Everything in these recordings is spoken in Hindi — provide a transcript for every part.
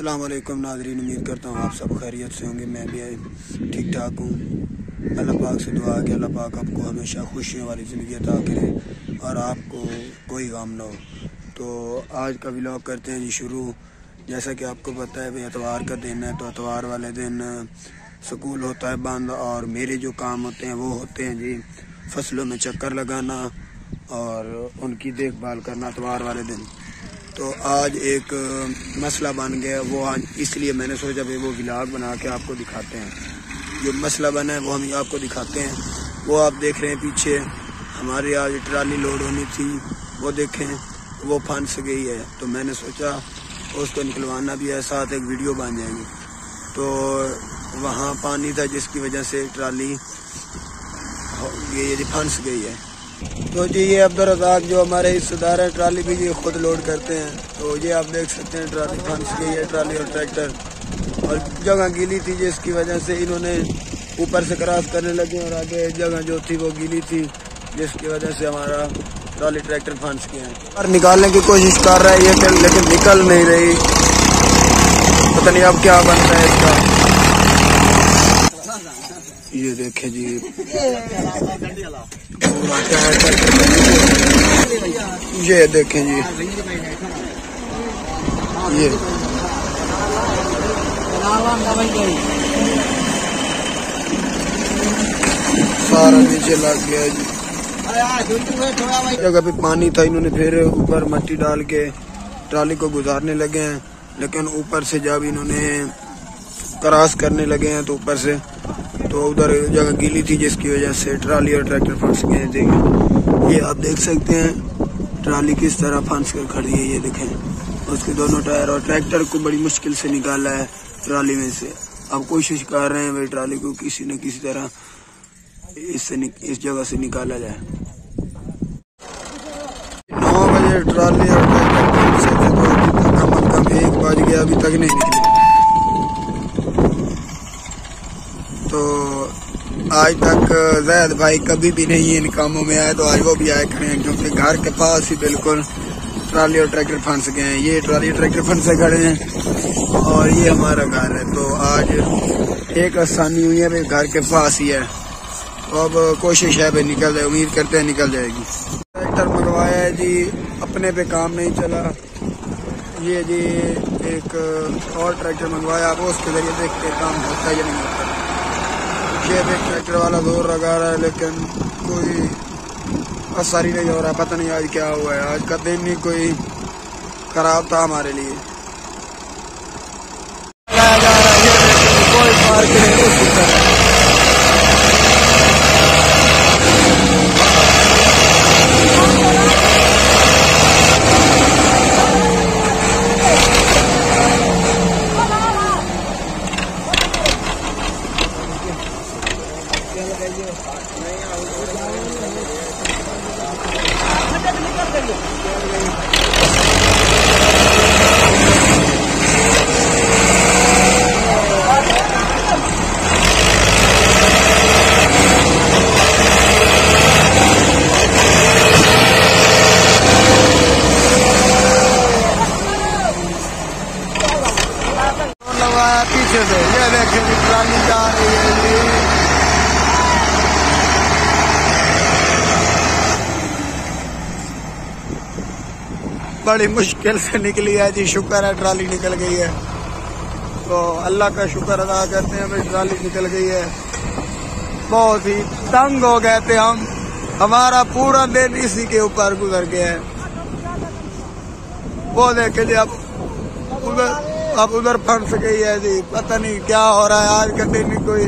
अस्सलाम वालेकुम नाज़रीन, उम्मीद करता हूँ आप सब खैरियत से होंगे। मैं भी ठीक ठाक हूँ। अल्लाह पाक से दुआ कि अल्लाह पाक आपको हमेशा खुशियों वाली ज़िंदगी अता करे और आपको कोई गम ना हो। तो आज का व्लॉग करते हैं जी शुरू। जैसा कि आपको पता है भाई एतवार का दिन है, तो एतवार वाले दिन स्कूल होता है बंद और मेरे जो काम होते हैं वो होते हैं जी फसलों में चक्कर लगाना और उनकी देखभाल करना एतवार वाले दिन। तो आज एक मसला बन गया, वो आज इसलिए मैंने सोचा भाई वो व्लॉग बना के आपको दिखाते हैं। जो मसला बना है वो हम आपको दिखाते हैं। वो आप देख रहे हैं पीछे हमारी आज ट्राली लोड होनी थी, वो देखें वो फंस गई है। तो मैंने सोचा उसको निकलवाना भी है, साथ एक वीडियो बन जाएगी। तो वहाँ पानी था जिसकी वजह से ट्राली ये फंस गई है। तो जी ये अब्दुल रज़ाक जो हमारे हिस्सेदार हैं, ट्राली भी ये खुद लोड करते हैं। तो ये आप देख सकते हैं ट्राली फंस गई है, ट्राली और ट्रैक्टर, और जगह गीली थी जिसकी वजह से इन्होंने ऊपर से क्रॉस करने लगे और आगे जगह जो थी वो गीली थी जिसकी वजह से हमारा ट्राली ट्रैक्टर फंस गया है। और निकालने की कोशिश कर रहा है ये, लेकिन निकल नहीं रही। पता नहीं अब क्या बनता है इसका। ये देखे जी ये देखें जी ये सारा नीचे लग गया जी। जगह पे पानी था, इन्होंने फिर ऊपर मट्टी डाल के ट्राली को गुजारने लगे हैं, लेकिन ऊपर से जब इन्होंने क्रॉस करने लगे हैं तो ऊपर से तो उधर जगह गीली थी जिसकी वजह से ट्राली और ट्रैक्टर फंस गए। देखिए ये आप देख सकते हैं ट्राली किस तरह फंस कर खड़ी है। ये देखें उसके दोनों टायर, और ट्रैक्टर को बड़ी मुश्किल से निकाला है ट्राली में से। अब कोशिश कर रहे हैं भाई ट्राली को किसी न किसी तरह इस जगह से निकाला जाए। 9 बजे ट्राली और ट्रैक्टर से तो कम से कम 1 बज गया, अभी तक नहीं निकली। तो आज तक जैद भाई कभी भी नहीं इन कामों में आए, तो आज वो भी आए खड़े हैं क्योंकि घर के पास ही बिल्कुल ट्राली और ट्रैक्टर फंस गए हैं। ये ट्राली और ट्रैक्टर फंसे खड़े हैं और ये हमारा घर है। तो आज एक आसानी हुई है भाई, घर के पास ही है। तो अब कोशिश है भाई निकल जाए, उम्मीद करते हैं निकल जाएगी। ट्रैक्टर मंगवाया है जी, अपने पे काम नहीं चला। ये जी एक और ट्रैक्टर मंगवाया, अब उसके जरिए देखते काम होता है या नहीं होता। ये भी ट्रैक्टर वाला जोर लगा रहा है लेकिन कोई असर ही नहीं हो रहा। पता नहीं आज क्या हुआ है, आज का दिन ही कोई खराब था हमारे लिए। कोई मार्केट नहीं पीछे से। ये देखें ट्राली जा रही है जी। बड़ी मुश्किल से निकली है जी, शुक्र है ट्राली निकल गई है। तो अल्लाह का शुक्र अदा करते हैं भाई ट्राली निकल गई है। बहुत ही तंग हो गए थे हम, हमारा पूरा दिन इसी के ऊपर गुजर गया है। वो देखे जी अब उधर फंस गई है जी। पता नहीं क्या हो रहा है आज का दिन कोई।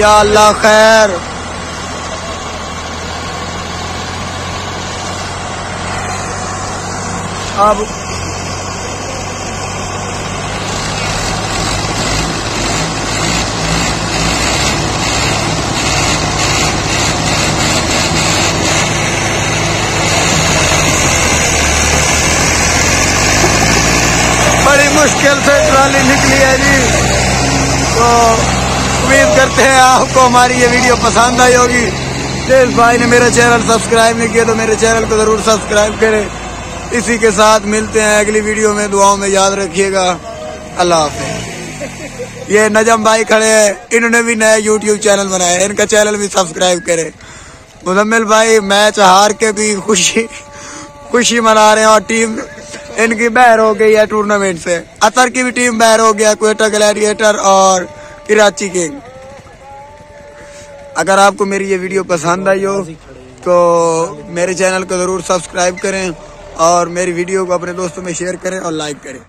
या अल्लाह खैर। अब बड़ी मुश्किल से ट्राली निकली है जी। तो उम्मीद करते हैं आपको हमारी ये वीडियो पसंद आई होगी। जिस भाई ने मेरा चैनल सब्सक्राइब नहीं किया तो मेरे चैनल को जरूर सब्सक्राइब करें। इसी के साथ मिलते हैं अगली वीडियो में। दुआओं में याद रखिएगा। अल्लाह हाफिज़। ये नजम भाई खड़े हैं, इन्होंने भी नया यूट्यूब चैनल बनाया है, इनका चैनल भी सब्सक्राइब करें। मुजम्मिल भाई मैच हार के भी खुशी मना रहे हैं और टीम इनकी बाहर हो गई है टूर्नामेंट से। अतर की भी टीम बाहर हो गया, क्वेटा ग्लैडिएटर और कराची किंग। अगर आपको मेरी ये वीडियो पसंद आई हो तो मेरे चैनल को ज़रूर सब्सक्राइब करें और मेरी वीडियो को अपने दोस्तों में शेयर करें और लाइक करें।